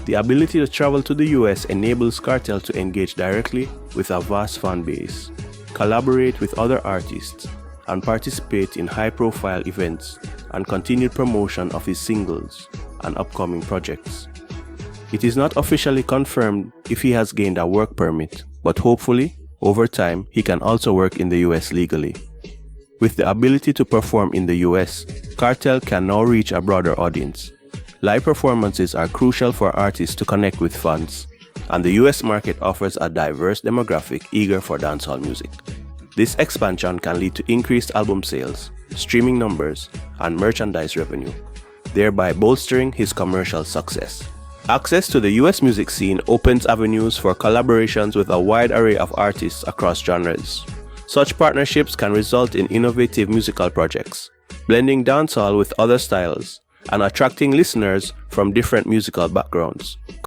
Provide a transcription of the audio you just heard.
The ability to travel to the US enables Kartel to engage directly with a vast fan base, collaborate with other artists, and participate in high-profile events and continued promotion of his singles and upcoming projects. It is not officially confirmed if he has gained a work permit, but hopefully, over time, he can also work in the US legally. With the ability to perform in the US, Kartel can now reach a broader audience. Live performances are crucial for artists to connect with fans, and the US market offers a diverse demographic eager for dancehall music. This expansion can lead to increased album sales, streaming numbers, and merchandise revenue, thereby bolstering his commercial success. Access to the US music scene opens avenues for collaborations with a wide array of artists across genres. Such partnerships can result in innovative musical projects, blending dancehall with other styles, and attracting listeners from different musical backgrounds.